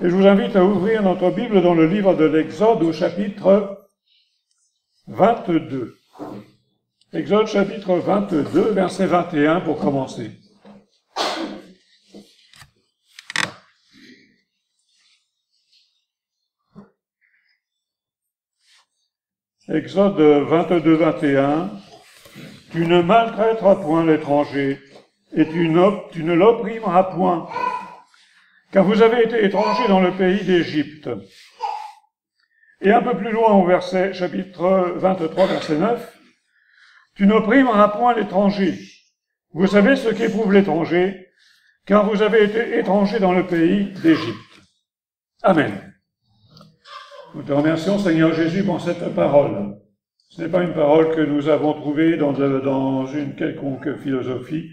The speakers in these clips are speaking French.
Et je vous invite à ouvrir notre Bible dans le livre de l'Exode au chapitre 22. Exode chapitre 22, verset 21 pour commencer. Exode 22, 21. Tu ne maltraiteras point l'étranger, et tu ne l'opprimeras point, car vous avez été étrangers dans le pays d'Égypte. Et un peu plus loin au verset, chapitre 23, verset 9, tu n'opprimeras point l'étranger. Vous savez ce qu'éprouve l'étranger, car vous avez été étrangers dans le pays d'Égypte. Amen. Nous te remercions, Seigneur Jésus, pour cette parole. Ce n'est pas une parole que nous avons trouvée dans une quelconque philosophie,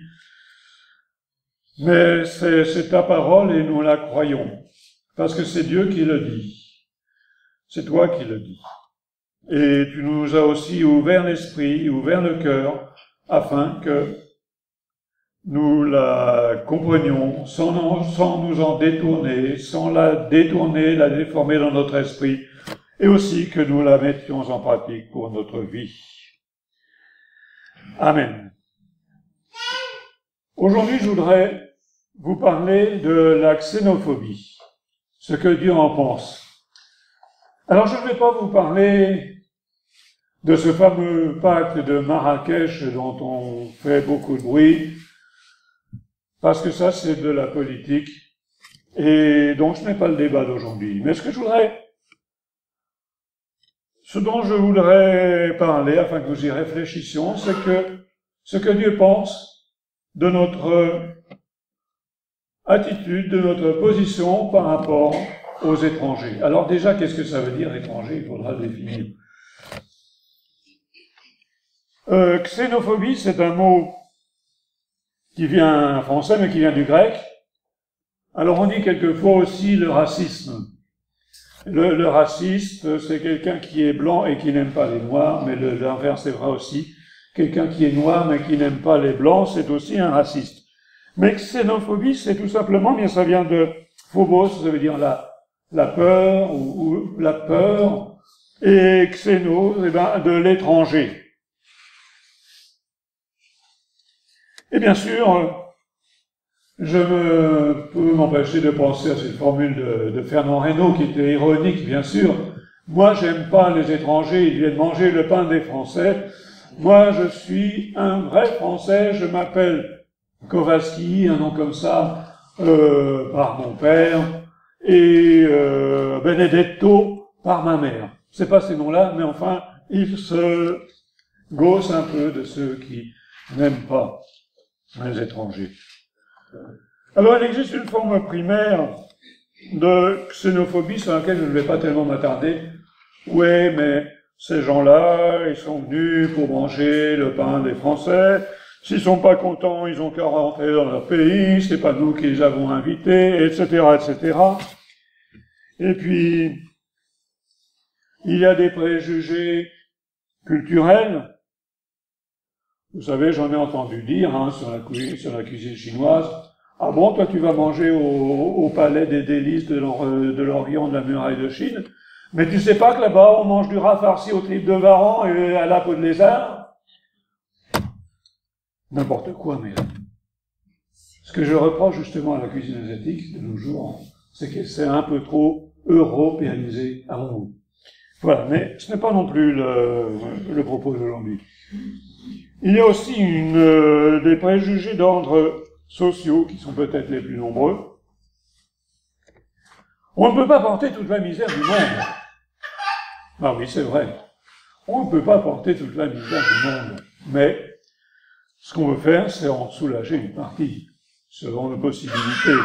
mais c'est ta parole et nous la croyons, parce que c'est Dieu qui le dit. C'est toi qui le dis. Et tu nous as aussi ouvert l'esprit, ouvert le cœur, afin que nous la comprenions sans nous en détourner, sans la détourner, la déformer dans notre esprit, et aussi que nous la mettions en pratique pour notre vie. Amen. Aujourd'hui, je voudrais vous parler de la xénophobie, ce que Dieu en pense. Alors, je ne vais pas vous parler de ce fameux pacte de Marrakech dont on fait beaucoup de bruit, parce que ça, c'est de la politique, et donc ce n'est pas le débat d'aujourd'hui. Mais ce dont je voudrais parler, afin que nous y réfléchissions, c'est que ce que Dieu pense de notre attitude, de notre position par rapport aux étrangers. Alors déjà, qu'est-ce que ça veut dire étranger? Il faudra le définir. Xénophobie, c'est un mot qui vient français, mais qui vient du grec. Alors on dit quelquefois aussi le racisme. Le raciste, c'est quelqu'un qui est blanc et qui n'aime pas les noirs, mais l'inverse est vrai aussi. Quelqu'un qui est noir mais qui n'aime pas les blancs, c'est aussi un raciste. Mais xénophobie, c'est tout simplement, bien ça vient de phobos, ça veut dire la peur ou la peur, et xéno, de l'étranger. Et bien sûr, je ne peux m'empêcher de penser à cette formule de Fernand Reynaud, qui était ironique, bien sûr. Moi, j'aime pas les étrangers, ils viennent manger le pain des Français. Moi, je suis un vrai Français, je m'appelle Kowalski, un nom comme ça, par mon père, et Benedetto par ma mère. C'est pas ces noms-là, mais enfin, ils se gaussent un peu de ceux qui n'aiment pas les étrangers. Alors, il existe une forme primaire de xénophobie sur laquelle je ne vais pas tellement m'attarder. Oui, mais ces gens-là, ils sont venus pour manger le pain des Français. S'ils sont pas contents, ils ont qu'à rentrer dans leur pays. C'est pas nous qui les avons invités, etc., etc. Et puis, il y a des préjugés culturels. Vous savez, j'en ai entendu dire sur la cuisine chinoise. Ah bon, toi tu vas manger au palais des délices de l'Orient de la muraille de Chine, mais tu sais pas que là-bas on mange du rat farci aux tripes de varan et à la peau de lézard? N'importe quoi, mais ce que je reproche justement à la cuisine asiatique de nos jours, c'est que c'est un peu trop européanisé à mon goût. Voilà, mais ce n'est pas non plus le propos d'aujourd'hui. Il y a aussi des préjugés d'ordre sociaux qui sont peut-être les plus nombreux. On ne peut pas porter toute la misère du monde. Ah oui, c'est vrai. On ne peut pas porter toute la misère du monde. Mais ce qu'on veut faire, c'est en soulager une partie, selon nos possibilités.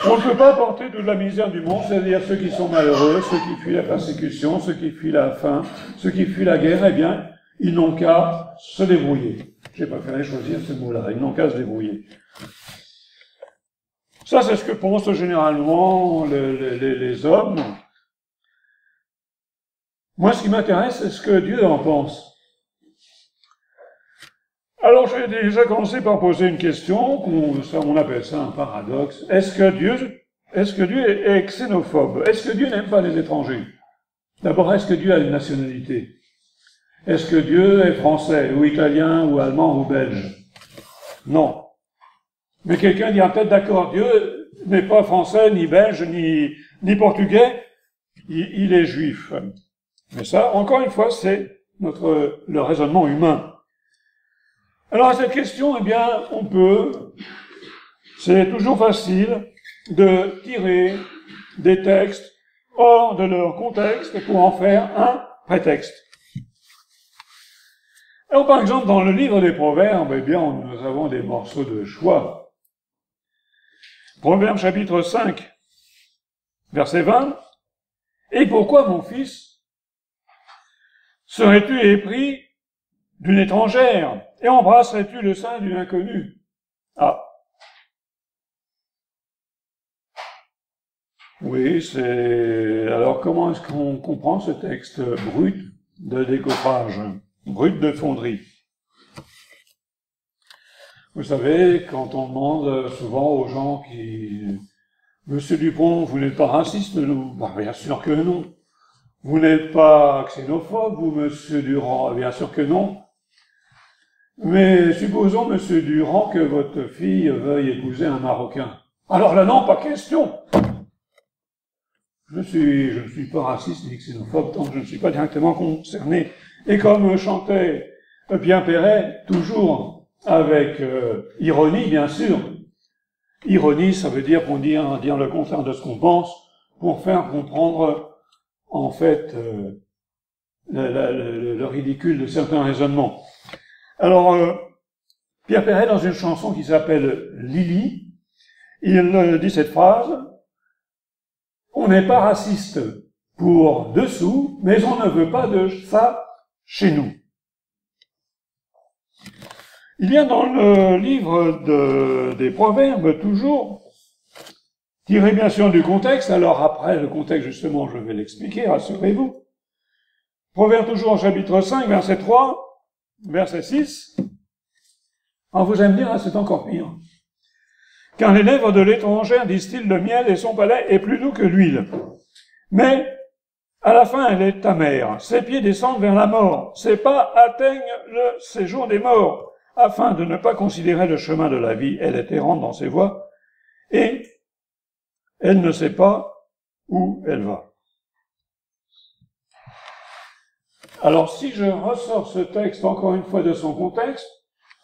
On ne peut pas porter toute la misère du monde, c'est-à-dire ceux qui sont malheureux, ceux qui fuient la persécution, ceux qui fuient la faim, ceux qui fuient la guerre, eh bien, ils n'ont qu'à se débrouiller. J'ai préféré choisir ce mot-là. Ils n'ont qu'à se débrouiller. Ça, c'est ce que pensent généralement les hommes. Moi, ce qui m'intéresse, c'est ce que Dieu en pense. Alors, j'ai déjà commencé par poser une question, on appelle ça un paradoxe. Est-ce que Dieu est-ce que Dieu est xénophobe? Est-ce que Dieu n'aime pas les étrangers? D'abord, est-ce que Dieu a une nationalité? Est-ce que Dieu est français, ou italien, ou allemand, ou belge? Non. Mais quelqu'un dira peut-être, d'accord, Dieu n'est pas français, ni belge, ni portugais, il est juif. Mais ça, encore une fois, c'est le raisonnement humain. Alors à cette question, eh bien, c'est toujours facile de tirer des textes hors de leur contexte pour en faire un prétexte. Alors par exemple, dans le livre des Proverbes, eh bien, nous avons des morceaux de choix. Proverbes chapitre 5, verset 20. « Et pourquoi, mon fils, serais-tu épris d'une étrangère et embrasserais-tu le sein d'une inconnue ?» Ah. Oui, alors comment est-ce qu'on comprend ce texte brut de décoffrage, brut de fonderie? Vous savez, quand on demande souvent aux gens qui... Monsieur Dupont, vous n'êtes pas raciste, nous? Bah, bien sûr que non. Vous n'êtes pas xénophobe, vous, Monsieur Durand? Bien sûr que non. Mais supposons, Monsieur Durand, que votre fille veuille épouser un Marocain. Alors là, non, pas question. Je ne suis pas raciste ni xénophobe tant que je ne suis pas directement concerné. Et comme chantait Pierre Perret, toujours avec ironie, bien sûr. Ironie, ça veut dire qu'on dire le contraire de ce qu'on pense pour faire comprendre, en fait, le ridicule de certains raisonnements. Alors, Pierre Perret, dans une chanson qui s'appelle Lily, il dit cette phrase: « On n'est pas raciste pour dessous, mais on ne veut pas de ça chez nous. » Il y a dans le livre des Proverbes, toujours, tiré bien sûr du contexte, alors après le contexte justement je vais l'expliquer, rassurez-vous. Proverbe toujours chapitre 5, verset 3, verset 6. Alors vous allez me dire, ah, c'est encore pire. « Car les lèvres de l'étrangère distillent le miel et son palais est plus doux que l'huile. Mais à la fin elle est amère, ses pieds descendent vers la mort, ses pas atteignent le séjour des morts. Afin de ne pas considérer le chemin de la vie, elle est errante dans ses voies, et elle ne sait pas où elle va. » Alors, si je ressors ce texte encore une fois de son contexte,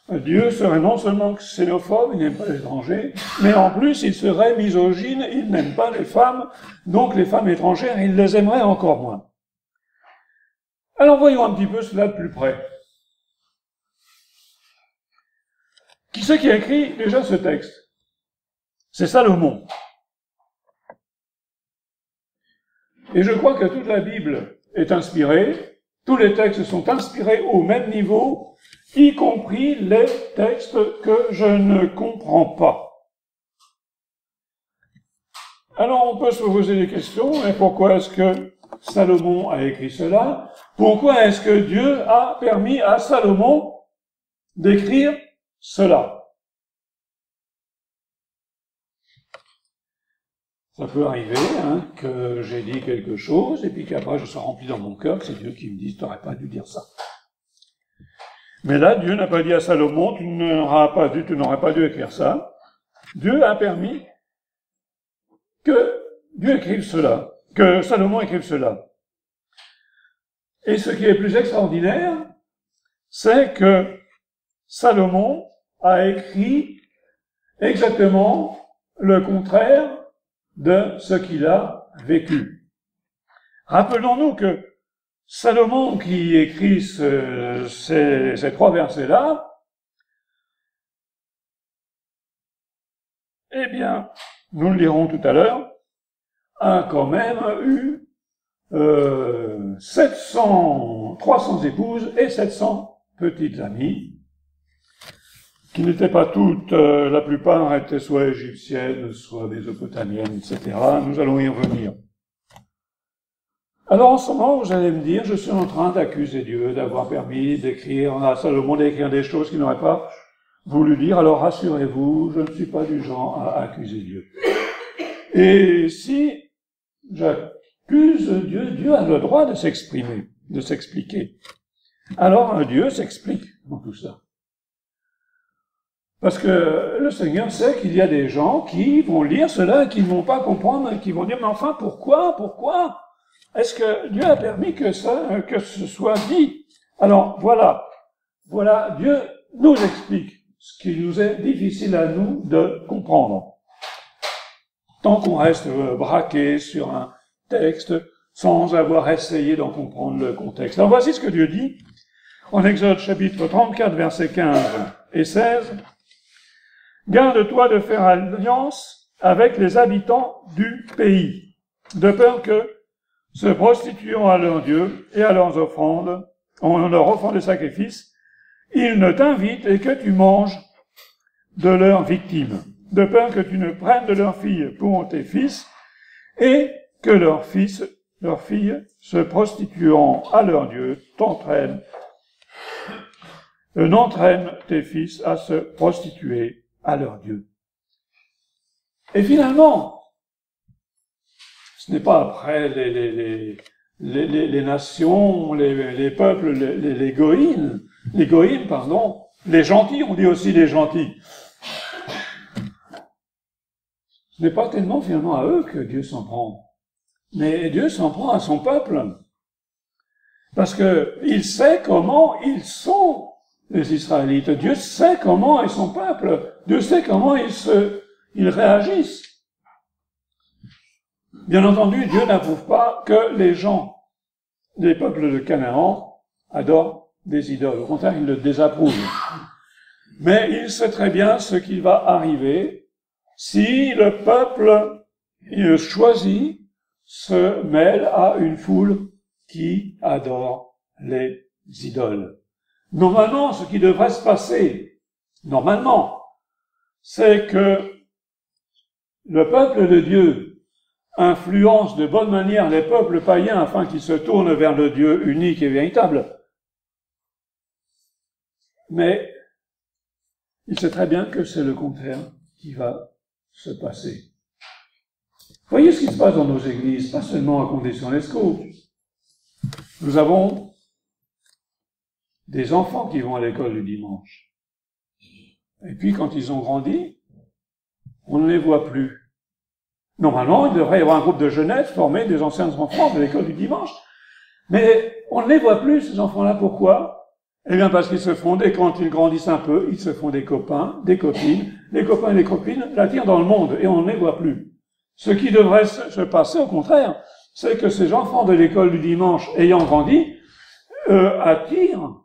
Dieu serait non seulement xénophobe, il n'aime pas les étrangers, mais en plus il serait misogyne, il n'aime pas les femmes, donc les femmes étrangères, il les aimerait encore moins. Alors voyons un petit peu cela de plus près. Qui c'est qui a écrit déjà ce texte? C'est Salomon. Et je crois que toute la Bible est inspirée, tous les textes sont inspirés au même niveau, y compris les textes que je ne comprends pas. Alors on peut se poser des questions, et pourquoi est-ce que Salomon a écrit cela? Pourquoi est-ce que Dieu a permis à Salomon d'écrire cela? Ça peut arriver que j'ai dit quelque chose et puis qu'après je sois rempli dans mon cœur que c'est Dieu qui me dit « tu n'aurais pas dû dire ça ». Mais là, Dieu n'a pas dit à Salomon « tu n'aurais pas dû écrire ça ». Dieu a permis que Dieu écrive cela, que Salomon écrive cela. Et ce qui est plus extraordinaire, c'est que Salomon a écrit exactement le contraire de ce qu'il a vécu. Rappelons-nous que Salomon, qui écrit ces trois versets-là, eh bien, nous le lirons tout à l'heure, a quand même eu 300 épouses et 700 petites amies, qui n'étaient pas toutes, la plupart étaient soit égyptiennes, soit mésopotamiennes, etc. Nous allons y revenir. Alors en ce moment, vous allez me dire, je suis en train d'accuser Dieu d'avoir permis d'écrire à Salomon d'écrire des choses qu'il n'aurait pas voulu dire. Alors rassurez-vous, je ne suis pas du genre à accuser Dieu. Et si j'accuse Dieu, Dieu a le droit de s'exprimer, de s'expliquer. Alors un Dieu s'explique dans tout ça. Parce que le Seigneur sait qu'il y a des gens qui vont lire cela et qui ne vont pas comprendre, et qui vont dire, mais enfin, pourquoi est-ce que Dieu a permis que ce soit dit? Alors, voilà, Dieu nous explique ce qui nous est difficile à nous de comprendre. Tant qu'on reste braqué sur un texte sans avoir essayé d'en comprendre le contexte. Alors voici ce que Dieu dit en Exode chapitre 34, versets 15 et 16. « Garde-toi de faire alliance avec les habitants du pays, de peur que, se prostituant à leurs dieux et à leurs offrandes, en leur offrant des sacrifices, ils ne t'invitent et que tu manges de leurs victimes, de peur que tu ne prennes de leurs filles pour tes fils, et que leurs filles, se prostituant à leurs dieux, n'entraînent tes fils à se prostituer à leurs dieux. » Et finalement, ce n'est pas après les nations, les peuples, les goïms, les gentils, on dit aussi les gentils. Ce n'est pas tellement finalement à eux que Dieu s'en prend. Mais Dieu s'en prend à son peuple. Parce que il sait comment ils sont, les Israélites. Dieu sait comment est son peuple. Dieu sait comment ils réagissent. Bien entendu, Dieu n'approuve pas que les gens, les peuples de Canaan, adorent des idoles. Au contraire, il le désapprouve. Mais il sait très bien ce qui va arriver si le peuple choisi se mêle à une foule qui adore les idoles. Normalement, ce qui devrait se passer, c'est que le peuple de Dieu influence de bonne manière les peuples païens afin qu'ils se tournent vers le Dieu unique et véritable. Mais il sait très bien que c'est le contraire qui va se passer. Voyez ce qui se passe dans nos églises, pas seulement à Condé-sur-Lescaut. Nous avons des enfants qui vont à l'école le dimanche. Et puis, quand ils ont grandi, on ne les voit plus. Normalement, il devrait y avoir un groupe de jeunesse formé des anciens enfants de l'école du dimanche. Mais on ne les voit plus, ces enfants-là. Pourquoi? Eh bien, parce qu'ils se font, quand ils grandissent un peu, ils se font des copains, des copines. Les copains et les copines l'attirent dans le monde et on ne les voit plus. Ce qui devrait se passer, au contraire, c'est que ces enfants de l'école du dimanche, ayant grandi, attirent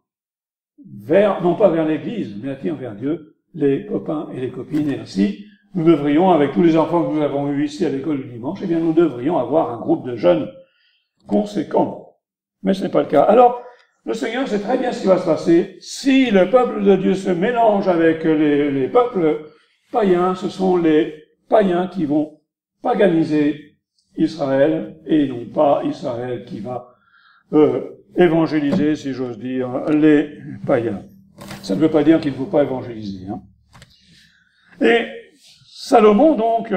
vers, non pas vers l'Église, mais attirent vers Dieu les copains et les copines. Et ainsi, nous devrions, avec tous les enfants que nous avons eus ici à l'école du dimanche, eh bien, nous devrions avoir un groupe de jeunes conséquents. Mais ce n'est pas le cas. Alors, le Seigneur sait très bien ce qui va se passer. Si le peuple de Dieu se mélange avec les peuples païens, ce sont les païens qui vont paganiser Israël, et non pas Israël qui va évangéliser, si j'ose dire, les païens. Ça ne veut pas dire qu'il ne faut pas évangéliser. Hein. Et Salomon, donc,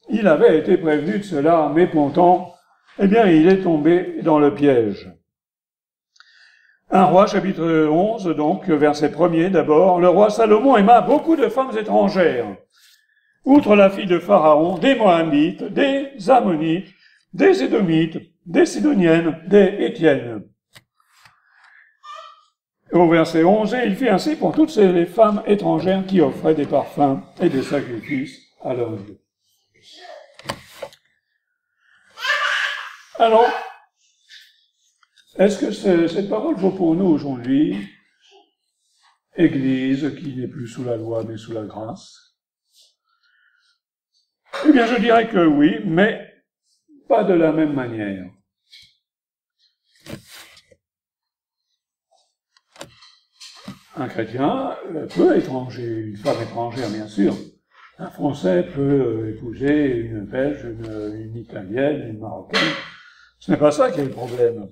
il avait été prévenu de cela, mais pourtant, eh bien, il est tombé dans le piège. 1 Roi, chapitre 11, donc, verset 1er d'abord. Le roi Salomon aima beaucoup de femmes étrangères. Outre la fille de Pharaon, des Moabites, des Ammonites, des Édomites, des Sidoniennes, des Étiennes. Au verset 11, il fit ainsi pour toutes les femmes étrangères qui offraient des parfums et des sacrifices à leurs dieux. Alors, est-ce que cette parole vaut pour nous aujourd'hui, Église qui n'est plus sous la loi mais sous la grâce? Eh bien, je dirais que oui, mais pas de la même manière. Un chrétien peut une femme étrangère, bien sûr. Un Français peut épouser une Belge, une Italienne, une Marocaine. Ce n'est pas ça qui est le problème.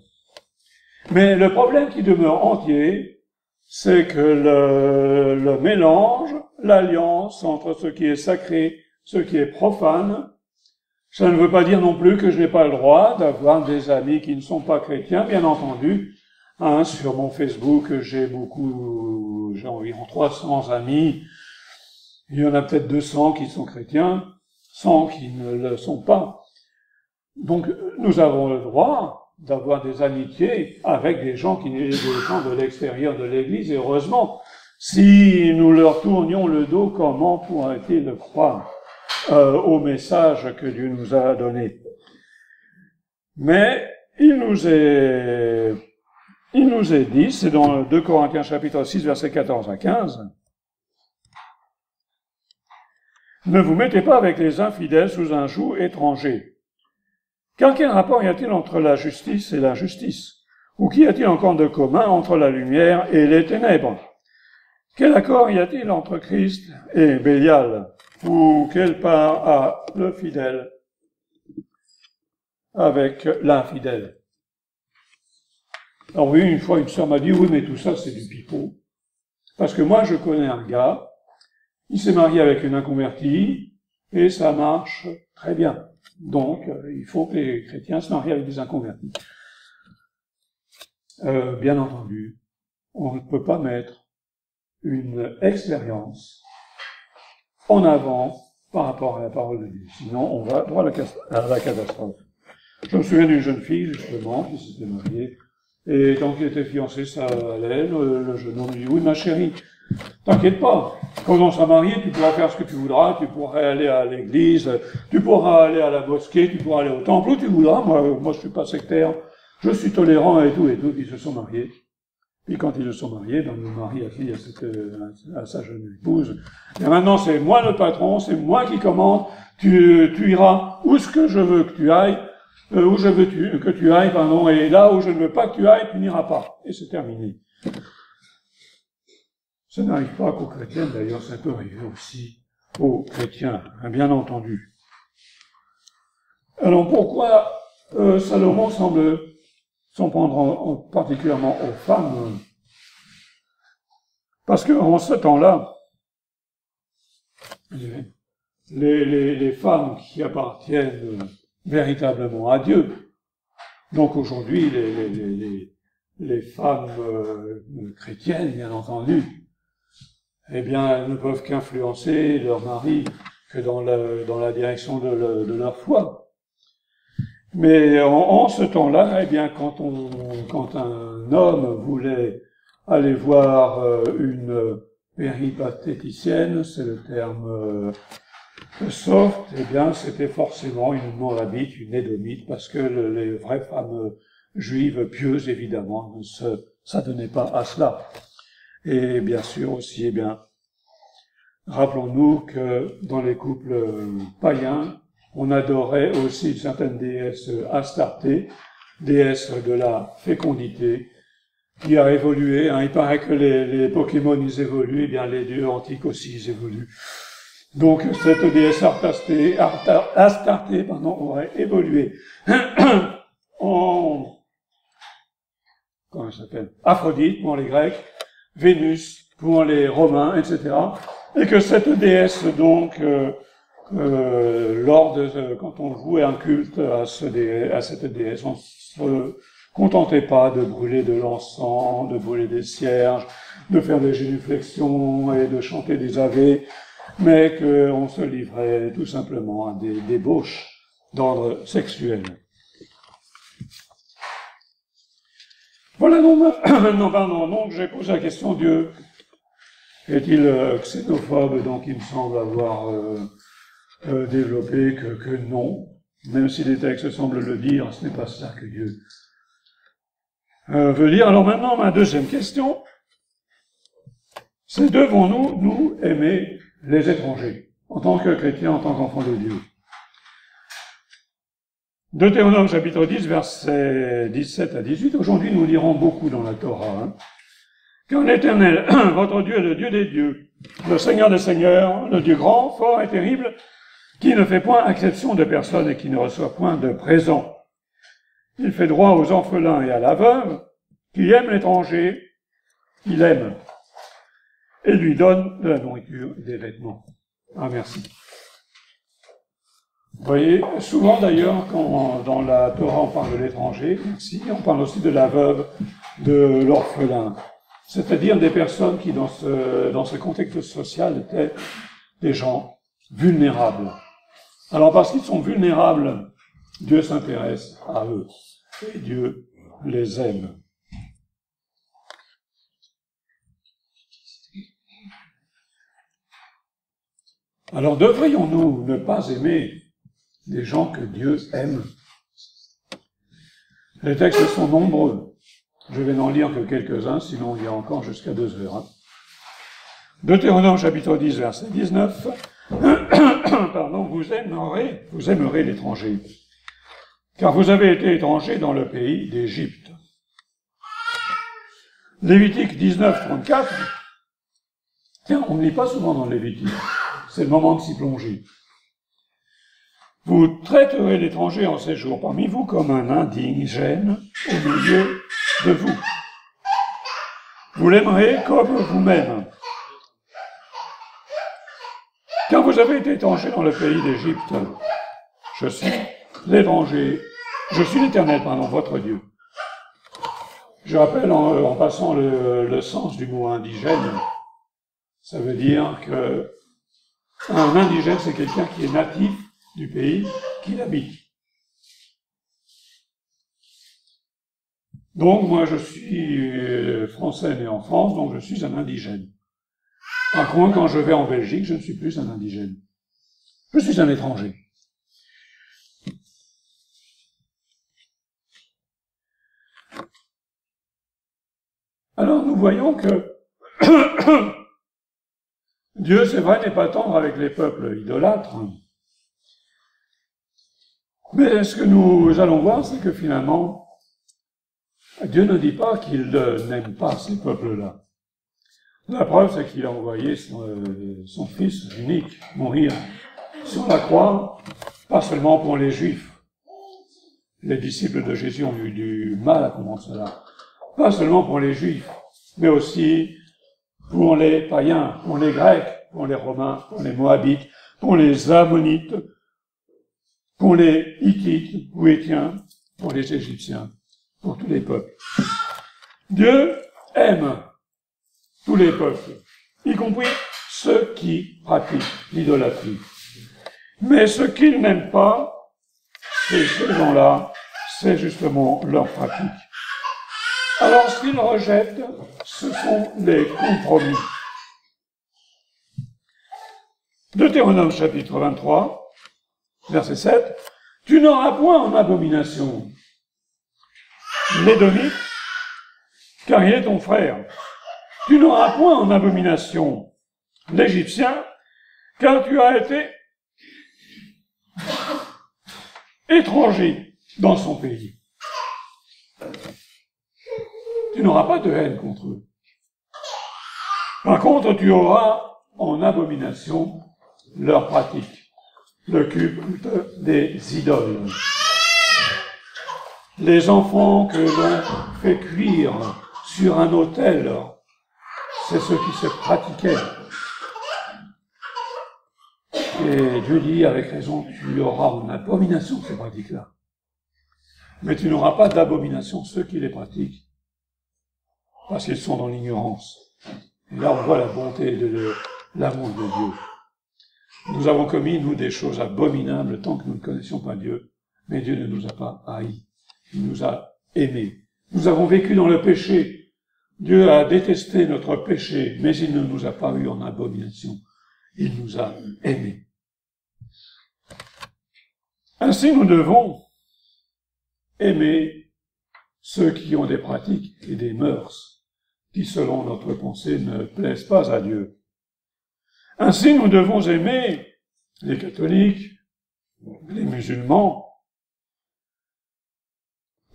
Mais le problème qui demeure entier, c'est que le mélange, l'alliance entre ce qui est sacré, ce qui est profane, Ça ne veut pas dire non plus que je n'ai pas le droit d'avoir des amis qui ne sont pas chrétiens, bien entendu. Hein, sur mon Facebook, j'ai environ 300 amis. Il y en a peut-être 200 qui sont chrétiens, 100 qui ne le sont pas. Donc, nous avons le droit d'avoir des amitiés avec des gens de l'extérieur de l'Église, et heureusement. Si nous leur tournions le dos, comment pourraient-ils croire au message que Dieu nous a donné? Mais il nous est dit, c'est dans 2 Corinthiens chapitre 6, versets 14 à 15, « Ne vous mettez pas avec les infidèles sous un joug étranger. Car quel rapport y a-t-il entre la justice et l'injustice? Ou qu'y a-t-il encore de commun entre la lumière et les ténèbres? Quel accord y a-t-il entre Christ et Bélial? Ou quelle part a le fidèle avec l'infidèle? » Alors oui, une fois, une sœur m'a dit, oui, mais tout ça, c'est du pipeau. Parce que moi, je connais un gars, il s'est marié avec une inconvertie, et ça marche très bien. Donc, il faut que les chrétiens se marient avec des inconvertis. Bien entendu, on ne peut pas mettre une expérience en avant par rapport à la parole de Dieu. Sinon, on va droit à la catastrophe. Je me souviens d'une jeune fille, justement, qui s'était mariée, et tant qu'il était fiancé, ça allait. Le jeune homme lui dit, oui, ma chérie, t'inquiète pas, quand on sera marié, tu pourras faire ce que tu voudras, tu pourras aller à l'église, tu pourras aller à la mosquée, tu pourras aller au temple, où tu voudras. Moi, je suis pas sectaire, je suis tolérant et tout, ils se sont mariés. Puis quand ils se sont mariés, ben, le mari a dit à sa jeune épouse, et maintenant c'est moi le patron, c'est moi qui commande, tu iras où ce que je veux que tu ailles, où je veux que tu ailles, pardon, et là où je ne veux pas que tu ailles, tu n'iras pas. Et c'est terminé. Ça n'arrive pas qu'aux chrétiens, d'ailleurs, ça peut arriver aussi aux chrétiens, bien entendu. Alors pourquoi Salomon semble s'en prendre particulièrement aux femmes? Parce que en ce temps-là, les femmes qui appartiennent véritablement à Dieu, donc aujourd'hui les femmes chrétiennes, bien entendu, eh bien, elles ne peuvent qu'influencer leur mari que dans la direction de leur foi. Mais en ce temps-là, eh bien, quand un homme voulait aller voir une péripatéticienne, c'est le terme soft, eh bien, c'était forcément une Moabite, une Édomite, parce que les vraies femmes juives pieuses, évidemment, ne s'adonnaient pas à cela. Et bien sûr aussi, eh bien, rappelons-nous que dans les couples païens, on adorait aussi une certaine déesse Astarté, déesse de la fécondité, qui a évolué. Hein. Il paraît que les Pokémon, ils évoluent, eh bien les dieux antiques aussi, ils évoluent. Donc cette déesse Astarté, aurait évolué en, comment elle s'appelle, Aphrodite pour les Grecs, Vénus pour les Romains, etc. Et que cette déesse, donc, quand on vouait un culte à cette déesse, on se contentait pas de brûler de l'encens, de brûler des cierges, de faire des génuflexions et de chanter des avés, mais qu'on se livrait tout simplement à des débauches d'ordre sexuel. Voilà, donc j'ai posé la question, Dieu est-il xénophobe? Donc il me semble avoir développé que non, même si les textes semblent le dire, ce n'est pas ça que Dieu veut dire. Alors maintenant, ma deuxième question, c'est devons-nous, nous, aimer les étrangers, en tant que chrétiens, en tant qu'enfants de Dieu? Deutéronome chapitre 10, versets 17 à 18. Aujourd'hui, nous lirons beaucoup dans la Torah. Hein. Car l'Éternel, votre Dieu est le Dieu des dieux, le Seigneur des seigneurs, le Dieu grand, fort et terrible, qui ne fait point exception de personne et qui ne reçoit point de présent. Il fait droit aux orphelins et à la veuve, qui aime l'étranger, il aime, et lui donne de la nourriture et des vêtements. Ah, merci. Vous voyez, souvent d'ailleurs, quand dans la Torah on parle de l'étranger, ici, on parle aussi de la veuve, de l'orphelin. C'est-à-dire des personnes qui, dans ce contexte social, étaient des gens vulnérables. Alors, parce qu'ils sont vulnérables, Dieu s'intéresse à eux. Et Dieu les aime. Alors, devrions-nous ne pas aimer des gens que Dieu aime? Les textes sont nombreux. Je vais n'en lire que quelques-uns, sinon il y a encore jusqu'à 2 heures. Deutéronome chapitre 10, verset 19. Pardon, vous aimerez l'étranger, car vous avez été étrangers dans le pays d'Égypte. Lévitique 19, 34. Tiens, on ne lit pas souvent dans Lévitique. C'est le moment de s'y plonger. Vous traiterez l'étranger en séjour parmi vous comme un indigène au milieu de vous. Vous l'aimerez comme vous-même. Car vous avez été étrangers dans le pays d'Égypte. Je suis l'étranger, je suis l'Éternel, votre Dieu. Je rappelle en passant le sens du mot indigène. Ça veut dire que un indigène, c'est quelqu'un qui est natif du pays qu'il habite. Donc, moi, je suis français né en France, donc je suis un indigène. Par contre, quand je vais en Belgique, je ne suis plus un indigène. Je suis un étranger. Alors, nous voyons que Dieu, c'est vrai, n'est pas tendre avec les peuples idolâtres. Mais ce que nous allons voir, c'est que finalement, Dieu ne dit pas qu'il n'aime pas ces peuples-là. La preuve, c'est qu'il a envoyé son Fils unique mourir sur la croix, pas seulement pour les Juifs. Les disciples de Jésus ont eu du mal à comprendre cela. Pas seulement pour les Juifs, mais aussi pour les païens, pour les Grecs, pour les Romains, pour les Moabites, pour les Ammonites, pour les Hittites ou Étiens, pour les Égyptiens, pour tous les peuples. Dieu aime tous les peuples, y compris ceux qui pratiquent l'idolâtrie. Mais ce qu'il n'aime pas, c'est ces gens-là, c'est justement leur pratique. Alors, ce qu'il rejette, ce sont les compromis. Deutéronome chapitre 23, verset 7. Tu n'auras point en abomination l'Édomite, car il est ton frère. Tu n'auras point en abomination l'Égyptien, car tu as été étranger dans son pays. Tu n'auras pas de haine contre eux. Par contre, tu auras en abomination leur pratique, le culte des idoles. Les enfants que l'on fait cuire sur un autel, c'est ce qui se pratiquait. Et Dieu dit avec raison, tu auras en abomination ces pratiques-là. Mais tu n'auras pas d'abomination ceux qui les pratiquent, parce qu'ils sont dans l'ignorance. Et là, on voit la bonté de l'amour de Dieu. Nous avons commis, nous, des choses abominables tant que nous ne connaissions pas Dieu, mais Dieu ne nous a pas haïs. Il nous a aimés. Nous avons vécu dans le péché. Dieu a détesté notre péché, mais il ne nous a pas eu en abomination. Il nous a aimés. Ainsi, nous devons aimer ceux qui ont des pratiques et des mœurs qui, selon notre pensée, ne plaisent pas à Dieu. Ainsi, nous devons aimer les catholiques, les musulmans.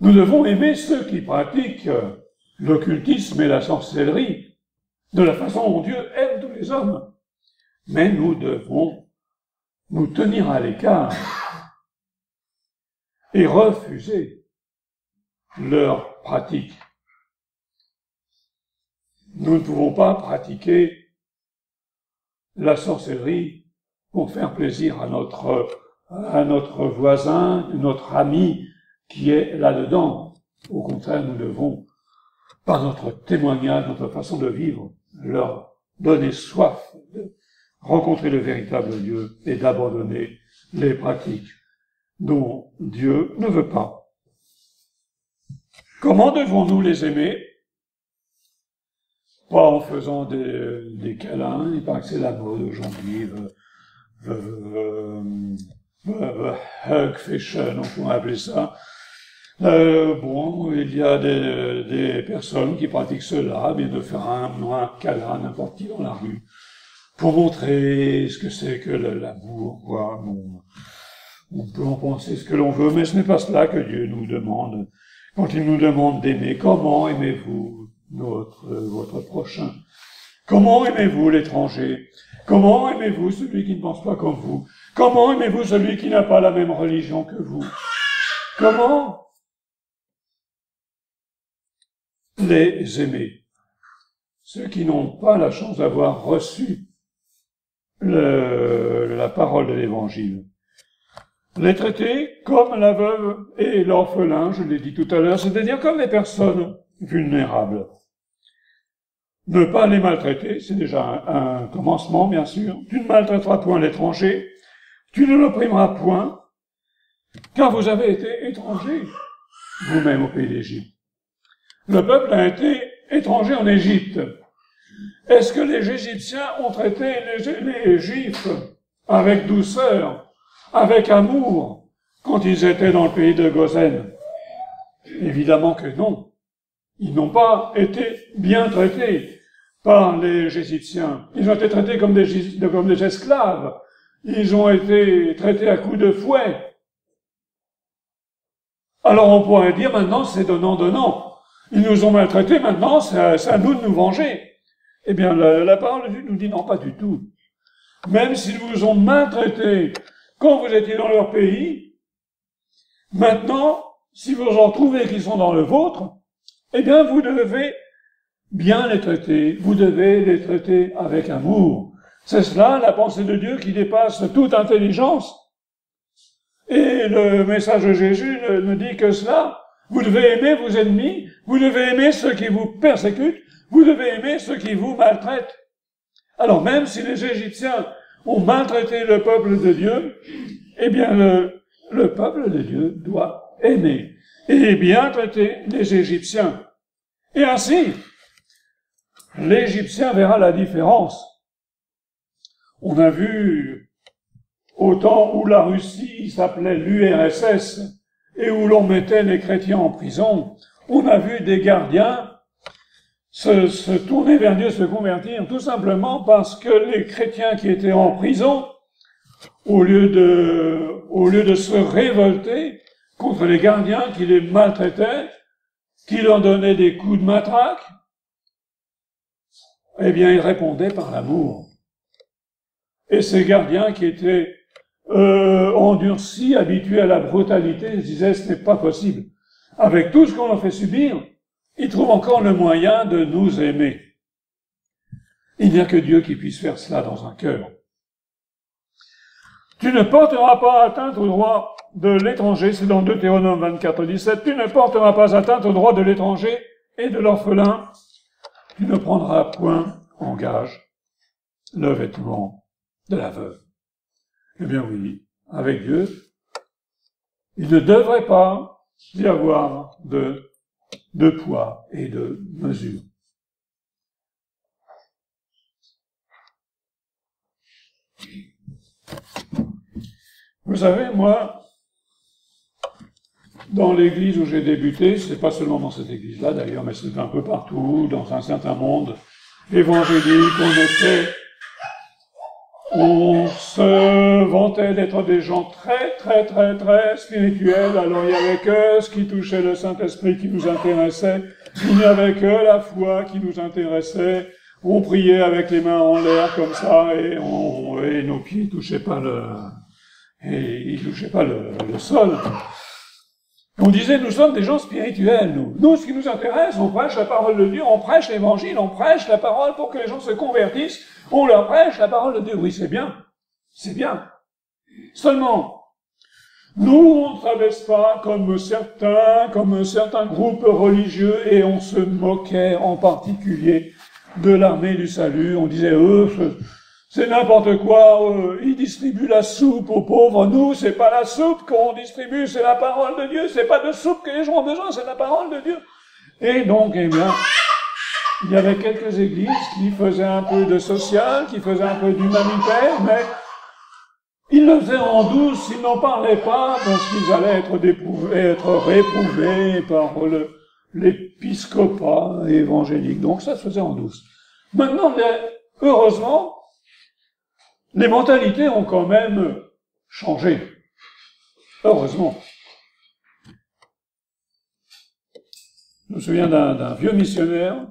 Nous devons aimer ceux qui pratiquent l'occultisme et la sorcellerie de la façon dont Dieu aime tous les hommes. Mais nous devons nous tenir à l'écart et refuser leurs pratiques. Nous ne pouvons pas pratiquer la sorcellerie pour faire plaisir à notre à notre voisin, notre ami qui est là-dedans. Au contraire, nous devons, par notre témoignage, notre façon de vivre, leur donner soif de rencontrer le véritable Dieu et d'abandonner les pratiques dont Dieu ne veut pas. Comment devons-nous les aimer? Pas en faisant des câlins, il paraît que c'est la mode aujourd'hui, hug fashion, on pourrait appeler ça. Bon, il y a des personnes qui pratiquent cela, bien de faire un câlin n'importe qui dans la rue, pour montrer ce que c'est que l'amour, quoi. Bon, on peut en penser ce que l'on veut, mais ce n'est pas cela que Dieu nous demande. Quand il nous demande d'aimer, comment aimez-vous votre prochain? Comment aimez-vous l'étranger? Comment aimez-vous celui qui ne pense pas comme vous? Comment aimez-vous celui qui n'a pas la même religion que vous? Comment les aimer? Ceux qui n'ont pas la chance d'avoir reçu la parole de l'Évangile. Les traiter comme la veuve et l'orphelin, je l'ai dit tout à l'heure, c'est-à-dire comme les personnes vulnérables. Ne pas les maltraiter, c'est déjà un commencement, bien sûr. Tu ne maltraiteras point l'étranger, tu ne l'opprimeras point, car vous avez été étrangers, vous-même au pays d'Égypte. Le peuple a été étranger en Égypte. Est-ce que les Égyptiens ont traité les Juifs avec douceur, avec amour, quand ils étaient dans le pays de Goshen? Évidemment que non. Ils n'ont pas été bien traités par les Égyptiens. Ils ont été traités comme des esclaves. Ils ont été traités à coups de fouet. Alors on pourrait dire maintenant c'est donnant. Ils nous ont maltraités, maintenant c'est à nous de nous venger. Eh bien la parole de Dieu nous dit non, pas du tout. Même s'ils vous ont maltraités quand vous étiez dans leur pays, maintenant, si vous en trouvez qui sont dans le vôtre, eh bien vous devez bien les traiter, vous devez les traiter avec amour. C'est cela la pensée de Dieu qui dépasse toute intelligence. Et le message de Jésus ne dit que cela. Vous devez aimer vos ennemis, vous devez aimer ceux qui vous persécutent, vous devez aimer ceux qui vous maltraitent. Alors même si les Égyptiens ont maltraité le peuple de Dieu, eh bien le peuple de Dieu doit aimer et bien traiter les Égyptiens. Et ainsi, l'Égyptien verra la différence. On a vu au temps où la Russie s'appelait l'URSS et où l'on mettait les chrétiens en prison, on a vu des gardiens se tourner vers Dieu, se convertir, tout simplement parce que les chrétiens qui étaient en prison, au lieu de se révolter contre les gardiens qui les maltraitaient, qui leur donnaient des coups de matraque, eh bien, ils répondaient par l'amour. Et ces gardiens qui étaient endurcis, habitués à la brutalité, ils disaient, ce n'est pas possible. Avec tout ce qu'on leur fait subir, ils trouvent encore le moyen de nous aimer. Il n'y a que Dieu qui puisse faire cela dans un cœur. Tu ne porteras pas atteinte au droit de l'étranger, c'est dans Deutéronome 24, 17, tu ne porteras pas atteinte au droit de l'étranger et de l'orphelin, tu ne prendras point en gage le vêtement de la veuve. Eh bien oui, avec Dieu, il ne devrait pas y avoir de poids et de mesure. Vous savez, moi, dans l'église où j'ai débuté, c'est pas seulement dans cette église-là d'ailleurs, mais c'est un peu partout, dans un certain monde évangélique, on se vantait d'être des gens très, très, très, très spirituels. Alors il y avait que ce qui touchait le Saint-Esprit qui nous intéressait. Il n'y avait que la foi qui nous intéressait. On priait avec les mains en l'air comme ça et nos pieds touchaient pas ils touchaient pas le sol. On disait, nous sommes des gens spirituels, nous. Nous, ce qui nous intéresse, on prêche la parole de Dieu, on prêche l'évangile, on prêche la parole pour que les gens se convertissent, on leur prêche la parole de Dieu. Oui, c'est bien. C'est bien. Seulement, Nous, on ne traverse pas comme certains groupes religieux, et on se moquait en particulier de l'armée du salut. On disait, c'est n'importe quoi, ils distribuent la soupe aux pauvres. Nous, c'est pas la soupe qu'on distribue, c'est la parole de Dieu. C'est pas de soupe que les gens ont besoin, c'est la parole de Dieu. Et donc, eh bien, il y avait quelques églises qui faisaient un peu de social, qui faisaient un peu d'humanitaire, mais ils le faisaient en douce, ils n'en parlaient pas parce qu'ils allaient être réprouvés par l'épiscopat évangélique. Donc ça se faisait en douce. Maintenant, heureusement, les mentalités ont quand même changé. Heureusement. Je me souviens d'un vieux missionnaire.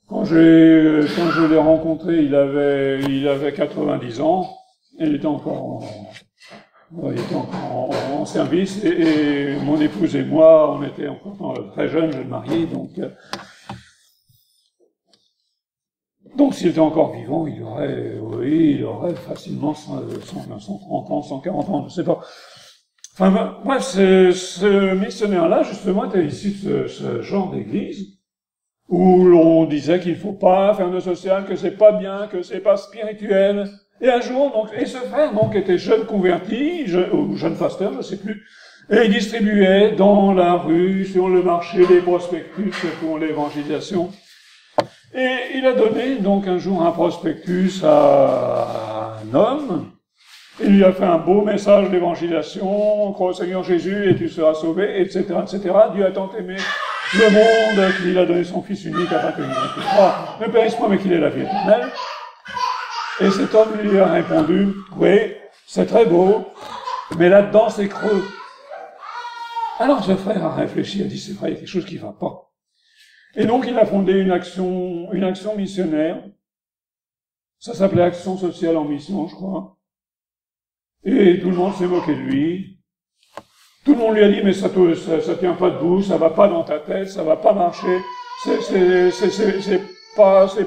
Quand je l'ai rencontré, il avait 90 ans. Il était encore en service, et mon épouse et moi, on était encore très jeunes, jeunes mariés, donc s'il était encore vivant, il aurait facilement 130 ans, 140 ans, je ne sais pas. Enfin, bref, ce missionnaire-là, justement, était issu de ce genre d'église, où l'on disait qu'il ne faut pas faire de social, que c'est pas bien, que c'est pas spirituel. Et un jour, donc, et ce frère, donc, était jeune converti, ou jeune pasteur, je ne sais plus, et il distribuait dans la rue, sur le marché, des prospectus pour l'évangélisation. Et il a donné, donc, un jour un prospectus à un homme. Il lui a fait un beau message d'évangélisation, crois au Seigneur Jésus et tu seras sauvé, etc., etc. Dieu a tant aimé le monde qu'il a donné son Fils unique afin que ne périsse point, mais qu'il ait la vie éternelle. Et cet homme lui a répondu, oui, c'est très beau, mais là-dedans c'est creux. Alors ce frère a réfléchi, a dit, c'est vrai, il y a quelque chose qui ne va pas. Et donc il a fondé une action missionnaire. Ça s'appelait Action sociale en mission, je crois. Et tout le monde s'est moqué de lui. Tout le monde lui a dit, mais ça tient pas debout, ça va pas dans ta tête, ça va pas marcher, c'est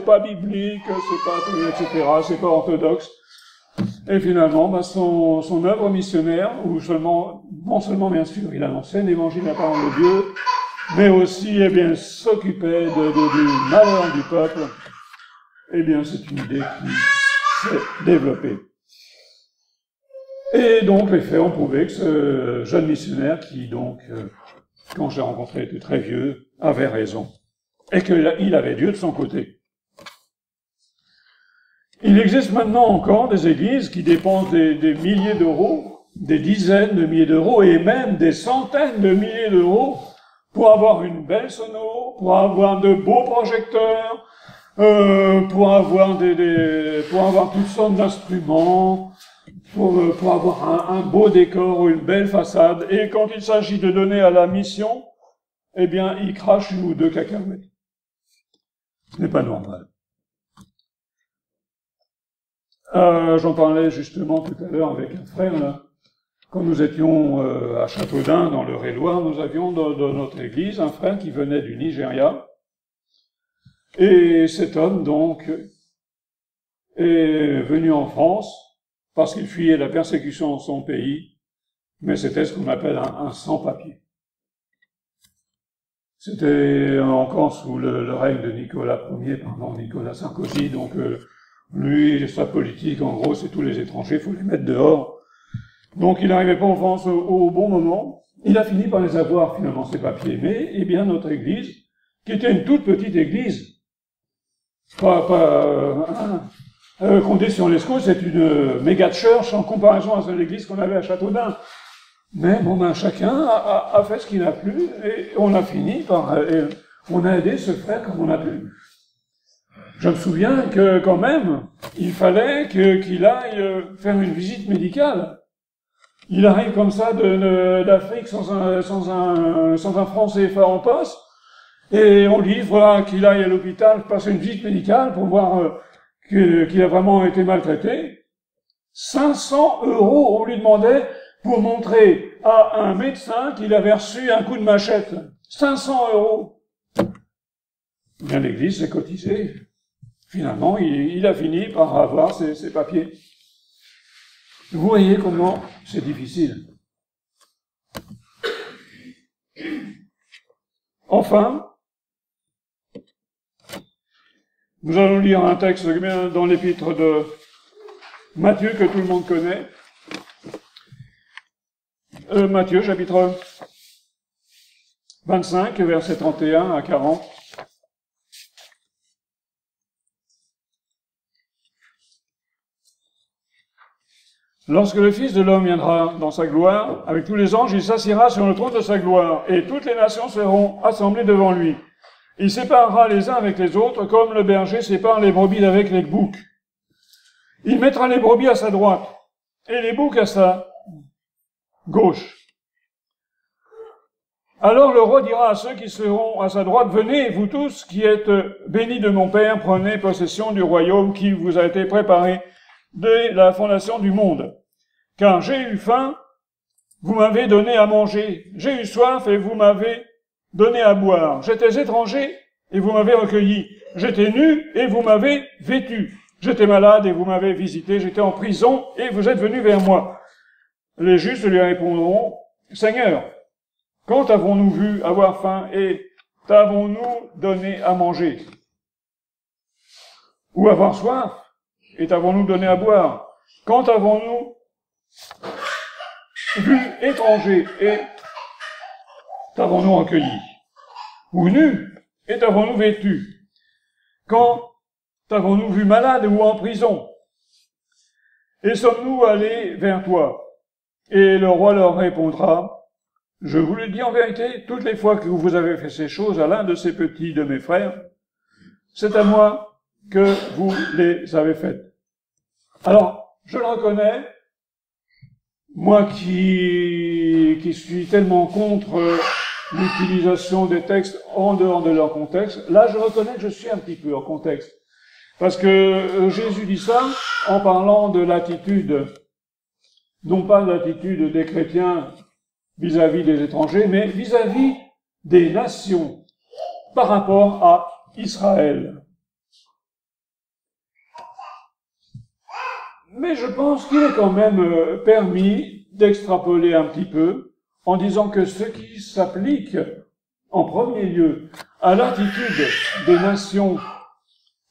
pas biblique, c'est pas, etc., c'est pas orthodoxe. Et finalement, son œuvre missionnaire, non seulement bien sûr, il annonçait l'évangile de la parole de Dieu, mais aussi, eh bien, s'occupait du malheur du peuple. Eh bien, c'est une idée qui s'est développée. Et donc, les faits ont prouvé que ce jeune missionnaire, qui donc, quand je l'ai rencontré, était très vieux, avait raison. Et qu'il avait Dieu de son côté. Il existe maintenant encore des églises qui dépensent des milliers d'euros, des dizaines de milliers d'euros, et même des centaines de milliers d'euros pour avoir une belle sono, pour avoir de beaux projecteurs, pour avoir toutes sortes d'instruments, pour avoir un beau décor ou une belle façade. Et quand il s'agit de donner à la mission, eh bien, ils crachent une ou deux cacahuètes. Ce n'est pas normal. J'en parlais justement tout à l'heure avec un frère, là. Quand nous étions à Châteaudun, dans le Eure-et-Loir, nous avions dans notre église un frère qui venait du Nigeria. Et cet homme, donc, est venu en France parce qu'il fuyait la persécution dans son pays, mais c'était ce qu'on appelle un sans-papier. C'était encore sous le règne de Nicolas Ier, Nicolas Sarkozy, donc lui, sa politique, en gros, c'est tous les étrangers, il faut les mettre dehors. Donc il n'arrivait pas en France au bon moment. Il a fini par les avoir, finalement, ces papiers. Mais, eh bien, notre église, qui était une toute petite église, Condé-sur-Lescaut, c'est une méga church en comparaison à l'église qu'on avait à Châteaudun. Mais bon, chacun a fait ce qu'il a plu, et on a fini par, on a aidé ce frère comme on a pu. Je me souviens que, quand même, il fallait qu'il aille faire une visite médicale. Il arrive comme ça d'Afrique sans un franc CFA en poste, et on lui dit, voilà, qu'il aille à l'hôpital, passer une visite médicale pour voir qu'il a vraiment été maltraité. 500 €, on lui demandait, pour montrer à un médecin qu'il avait reçu un coup de machette. 500 €. Bien, l'église s'est cotisée. Finalement, il a fini par avoir ses papiers. Vous voyez comment c'est difficile. Enfin, nous allons lire un texte dans l'épître de Matthieu que tout le monde connaît. Matthieu, chapitre 25, versets 31 à 40. Lorsque le Fils de l'homme viendra dans sa gloire, avec tous les anges, il s'assiera sur le trône de sa gloire, et toutes les nations seront assemblées devant lui. Il séparera les uns avec les autres, comme le berger sépare les brebis d'avec les boucs. Il mettra les brebis à sa droite, et les boucs à sa gauche. Alors le roi dira à ceux qui seront à sa droite, « Venez, vous tous qui êtes bénis de mon Père, prenez possession du royaume qui vous a été préparé dès la fondation du monde. Car j'ai eu faim, vous m'avez donné à manger. J'ai eu soif et vous m'avez donné à boire. J'étais étranger et vous m'avez recueilli. J'étais nu et vous m'avez vêtu. J'étais malade et vous m'avez visité. J'étais en prison et vous êtes venus vers moi. » Les justes lui répondront, « Seigneur, quand avons-nous vu avoir faim et t'avons-nous donné à manger? Ou avoir soif et t'avons-nous donné à boire? Quand avons-nous vu étranger et t'avons-nous recueilli? Ou nu et t'avons-nous vêtu? Quand t'avons-nous vu malade ou en prison? Et sommes-nous allés vers toi? » Et le roi leur répondra, « Je vous le dis en vérité, toutes les fois que vous avez fait ces choses à l'un de ces petits de mes frères, c'est à moi que vous les avez faites. » Alors, je le reconnais, moi qui suis tellement contre l'utilisation des textes en dehors de leur contexte, là je reconnais que je suis un petit peu hors contexte. Parce que Jésus dit ça en parlant de l'attitude, non pas l'attitude des chrétiens vis-à-vis des étrangers, mais vis-à-vis des nations par rapport à Israël. Mais je pense qu'il est quand même permis d'extrapoler un petit peu en disant que ce qui s'applique en premier lieu à l'attitude des nations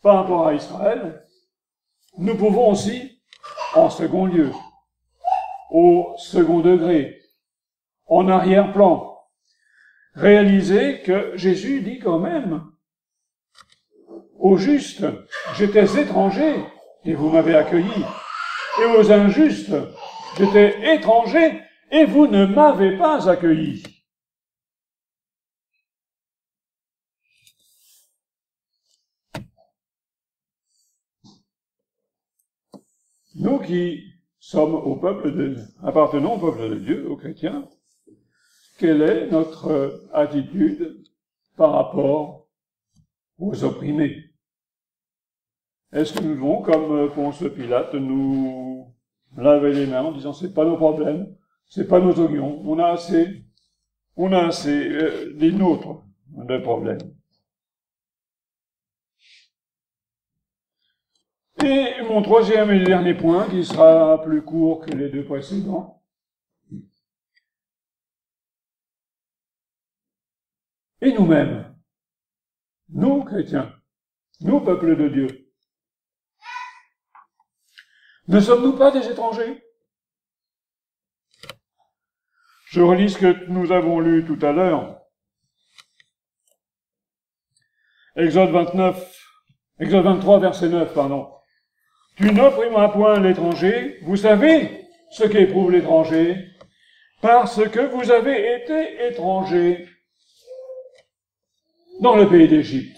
par rapport à Israël, nous pouvons aussi, en second lieu, au second degré, en arrière-plan, réaliser que Jésus dit quand même aux justes, j'étais étranger et vous m'avez accueilli, et aux injustes, j'étais étranger et vous ne m'avez pas accueilli. Nous qui sommes appartenons au peuple de Dieu, aux chrétiens, quelle est notre attitude par rapport aux opprimés? Est-ce que nous devons, comme Ponce Pilate, nous laver les mains en disant c'est pas nos problèmes, c'est pas nos oignons, on a assez des nôtres de problèmes. Et mon troisième et dernier point, qui sera plus court que les deux précédents, et nous-mêmes, nous chrétiens, nous peuple de Dieu, ne sommes-nous pas des étrangers? Je relis ce que nous avons lu tout à l'heure. Exode 23, verset 9, pardon. Tu n'opprimeras point l'étranger, vous savez ce qu'éprouve l'étranger, parce que vous avez été étrangers dans le pays d'Égypte.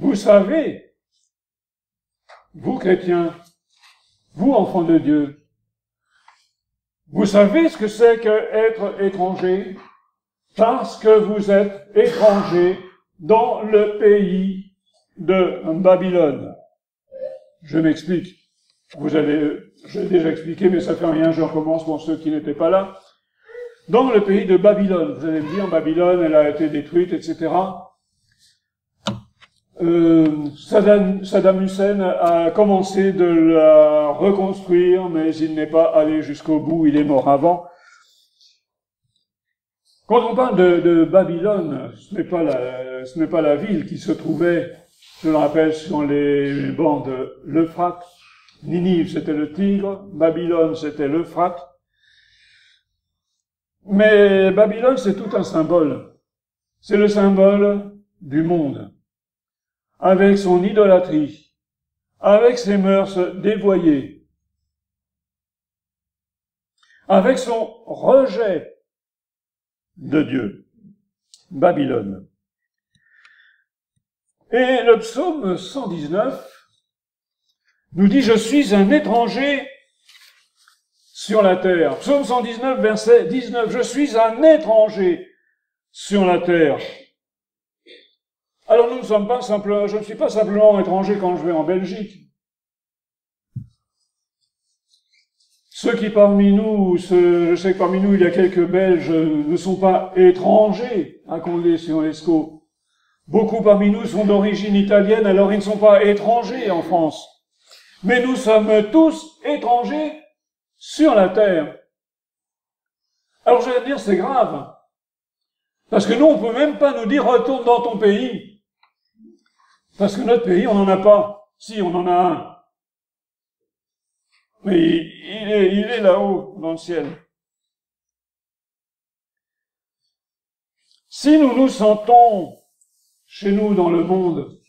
Vous savez, vous chrétiens, vous enfants de Dieu, vous savez ce que c'est qu'être étranger, parce que vous êtes étrangers dans le pays de Babylone. Je m'explique. J'ai déjà expliqué, mais ça fait rien, je recommence pour ceux qui n'étaient pas là. Dans le pays de Babylone, vous allez me dire, Babylone, elle a été détruite, etc. Saddam Hussein a commencé de la reconstruire, mais il n'est pas allé jusqu'au bout, il est mort avant. Quand on parle de Babylone, ce n'est pas la ville qui se trouvait, je le rappelle, sur les bancs de l'Euphrate. Ninive, c'était le Tigre. Babylone, c'était l'Euphrate. Mais Babylone, c'est tout un symbole. C'est le symbole du monde. Avec son idolâtrie, avec ses mœurs dévoyées, avec son rejet de Dieu. Babylone. Et le psaume 119 nous dit « Je suis un étranger sur la terre ». Psaume 119, verset 19 « Je suis un étranger sur la terre ». Alors nous ne sommes pas simplement, je ne suis pas simplement étranger quand je vais en Belgique. Ceux qui parmi nous, je sais que parmi nous il y a quelques Belges, ne sont pas étrangers à Condé-sur-Lescaut. Beaucoup parmi nous sont d'origine italienne, alors ils ne sont pas étrangers en France. Mais nous sommes tous étrangers sur la terre. Alors je vais dire, c'est grave. Parce que nous, on peut même pas nous dire, retourne dans ton pays. Parce que notre pays, on n'en a pas. Si, on en a un. Mais il est là-haut, dans le ciel. Si nous nous sentons chez nous dans le monde,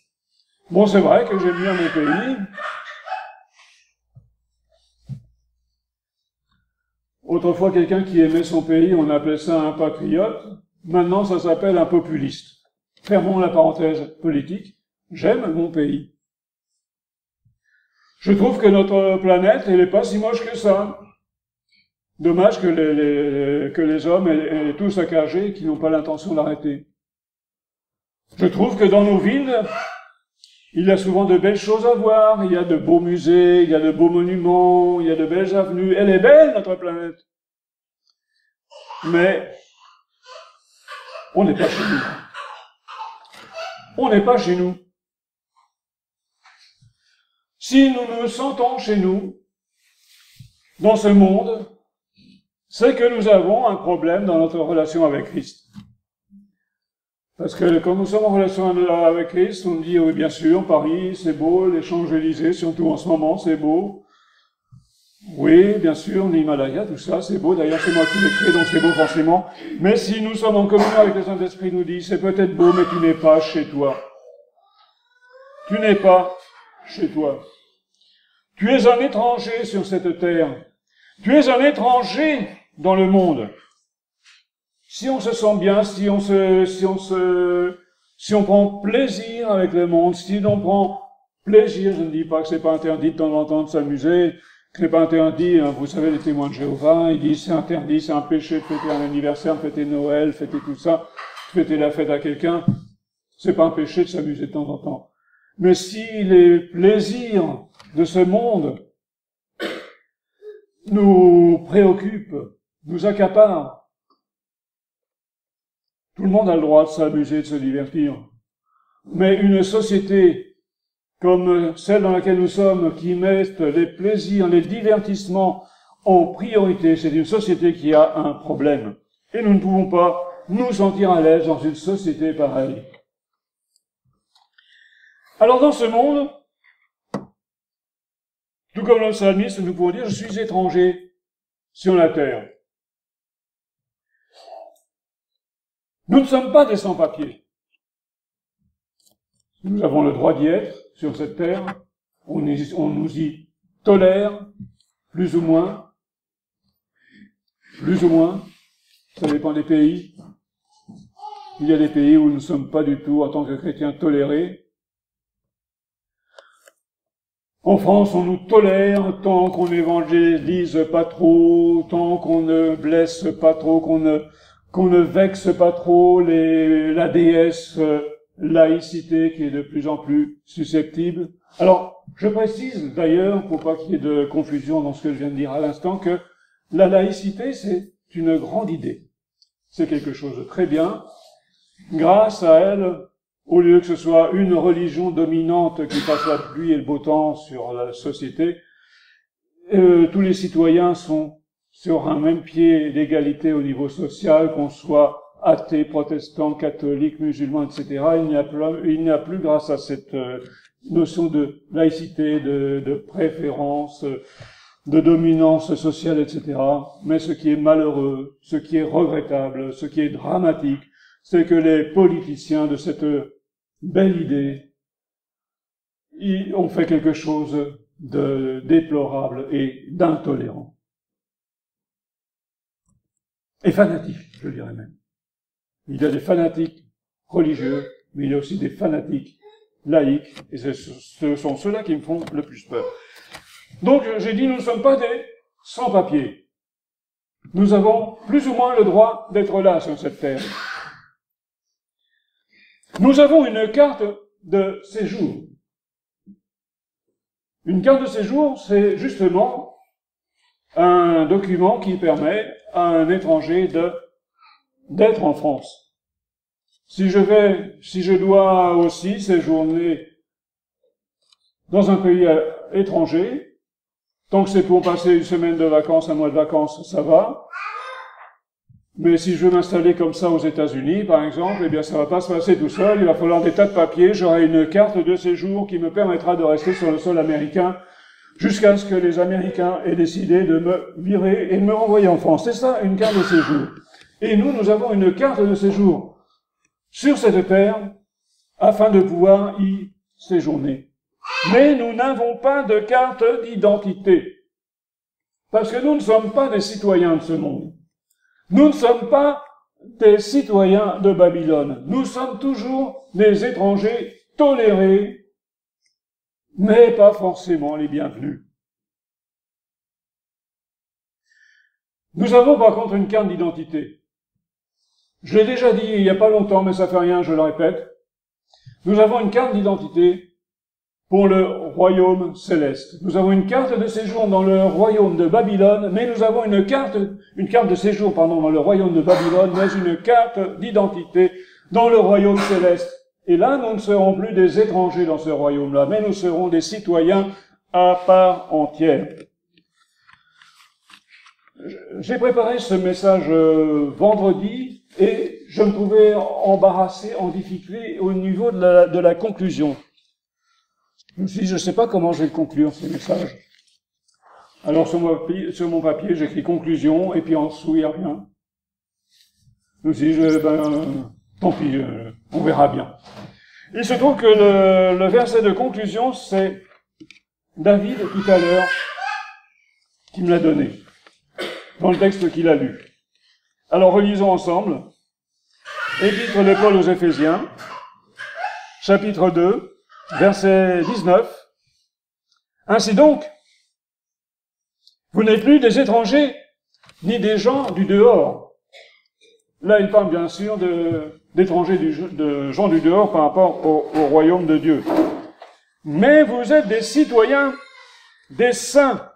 bon, c'est vrai que j'aime bien mon pays. Autrefois, quelqu'un qui aimait son pays, on appelait ça un patriote. Maintenant, ça s'appelle un populiste. Fermons la parenthèse politique. J'aime mon pays. Je trouve que notre planète, elle n'est pas si moche que ça. Dommage que les hommes aient tout saccagé et qu'ils n'ont pas l'intention d'arrêter. Je trouve que dans nos villes, il y a souvent de belles choses à voir. Il y a de beaux musées, il y a de beaux monuments, il y a de belles avenues. Elle est belle, notre planète. Mais on n'est pas chez nous. On n'est pas chez nous. Si nous nous sentons chez nous, dans ce monde, c'est que nous avons un problème dans notre relation avec Christ. Parce que quand nous sommes en relation avec Christ, on dit, oui, bien sûr, Paris, c'est beau, les Champs-Élysées, surtout en ce moment, c'est beau. Oui, bien sûr, l'Himalaya, tout ça, c'est beau. D'ailleurs, c'est moi qui l'ai créé, donc c'est beau forcément. Mais si nous sommes en communion avec le Saint-Esprit, nous dit, c'est peut-être beau, mais tu n'es pas chez toi. Tu n'es pas chez toi. Tu es un étranger sur cette terre. Tu es un étranger dans le monde. Si on se sent bien, si on prend plaisir avec le monde, si on prend plaisir, je ne dis pas que c'est pas interdit de temps en temps de s'amuser, que ce n'est pas interdit, hein, vous savez, les témoins de Jéhovah, ils disent c'est interdit, c'est un péché de fêter un anniversaire, de fêter Noël, fêter tout ça, de fêter la fête à quelqu'un, c'est pas un péché de s'amuser de temps en temps. Mais si les plaisirs de ce monde nous préoccupent, nous accaparent, tout le monde a le droit de s'amuser, de se divertir. Mais une société comme celle dans laquelle nous sommes, qui met les plaisirs, les divertissements en priorité, c'est une société qui a un problème. Et nous ne pouvons pas nous sentir à l'aise dans une société pareille. Alors dans ce monde, tout comme le psalmiste, nous pouvons dire, je suis étranger sur la terre. Nous ne sommes pas des sans-papiers. Nous avons le droit d'y être sur cette terre. On nous y tolère, plus ou moins. Plus ou moins. Ça dépend des pays. Il y a des pays où nous ne sommes pas du tout, en tant que chrétiens, tolérés. En France, on nous tolère tant qu'on n'évangélise pas trop, tant qu'on ne blesse pas trop, qu'on ne vexe pas trop la déesse laïcité qui est de plus en plus susceptible. Alors, je précise d'ailleurs, pour pas qu'il y ait de confusion dans ce que je viens de dire à l'instant, que la laïcité, c'est une grande idée. C'est quelque chose de très bien. Grâce à elle, au lieu que ce soit une religion dominante qui fasse la pluie et le beau temps sur la société, tous les citoyens sont sur un même pied d'égalité au niveau social, qu'on soit athées, protestants, catholiques, musulmans, etc. Il n'y a plus grâce à cette notion de laïcité, de préférence, de dominance sociale, etc. Mais ce qui est malheureux, ce qui est regrettable, ce qui est dramatique, c'est que les politiciens de cette belle idée, ils ont fait quelque chose de déplorable et d'intolérant. Et fanatique, je dirais même. Il y a des fanatiques religieux, mais il y a aussi des fanatiques laïques, et ce sont ceux-là qui me font le plus peur. Donc, j'ai dit, nous ne sommes pas des sans-papiers. Nous avons plus ou moins le droit d'être là sur cette terre. Nous avons une carte de séjour. Une carte de séjour, c'est justement un document qui permet à un étranger d'être en France. Si je dois aussi séjourner dans un pays étranger, tant que c'est pour passer une semaine de vacances, un mois de vacances, ça va. Mais si je veux m'installer comme ça aux États-Unis, par exemple, eh bien, ça va pas se passer tout seul. Il va falloir des tas de papiers. J'aurai une carte de séjour qui me permettra de rester sur le sol américain jusqu'à ce que les Américains aient décidé de me virer et de me renvoyer en France. C'est ça, une carte de séjour. Et nous avons une carte de séjour sur cette terre afin de pouvoir y séjourner. Mais nous n'avons pas de carte d'identité. Parce que nous ne sommes pas des citoyens de ce monde. Nous ne sommes pas des citoyens de Babylone. Nous sommes toujours des étrangers tolérés, mais pas forcément les bienvenus. Nous avons par contre une carte d'identité. Je l'ai déjà dit il n'y a pas longtemps, mais ça fait rien, je le répète. Nous avons une carte d'identité pour le royaume céleste. Nous avons une carte de séjour dans le royaume de Babylone, mais nous avons une carte de séjour, dans le royaume de Babylone, mais une carte d'identité dans le royaume céleste. Et là, nous ne serons plus des étrangers dans ce royaume-là, mais nous serons des citoyens à part entière. J'ai préparé ce message vendredi, et je me trouvais embarrassé, en difficulté au niveau de la conclusion. Je me suis dit, je ne sais pas comment je vais conclure ce message. Alors sur mon papier, j'écris conclusion, et puis en dessous, il n'y a rien. Je me suis dit, tant pis, on verra bien. Il se trouve que le verset de conclusion, c'est David, tout à l'heure, qui me l'a donné, dans le texte qu'il a lu. Alors relisons ensemble. Épître de Paul aux Éphésiens, chapitre 2, verset 19. Ainsi donc, vous n'êtes plus des étrangers, ni des gens du dehors. Là, il parle bien sûr d'étrangers, de gens du dehors par rapport au royaume de Dieu. Mais vous êtes des citoyens, des saints,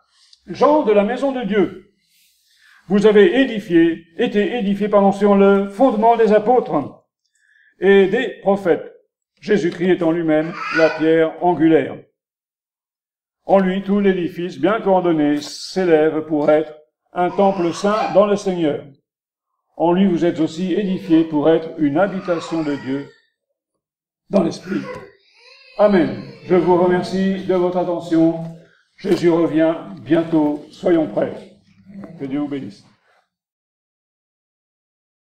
gens de la maison de Dieu. Vous avez été édifiés sur le fondement des apôtres et des prophètes. Jésus-Christ est en lui-même la pierre angulaire. En lui, tout l'édifice, bien coordonné, s'élève pour être un temple saint dans le Seigneur. En lui, vous êtes aussi édifiés pour être une habitation de Dieu dans l'Esprit. Amen. Je vous remercie de votre attention. Jésus revient bientôt. Soyons prêts. Que Dieu vous bénisse.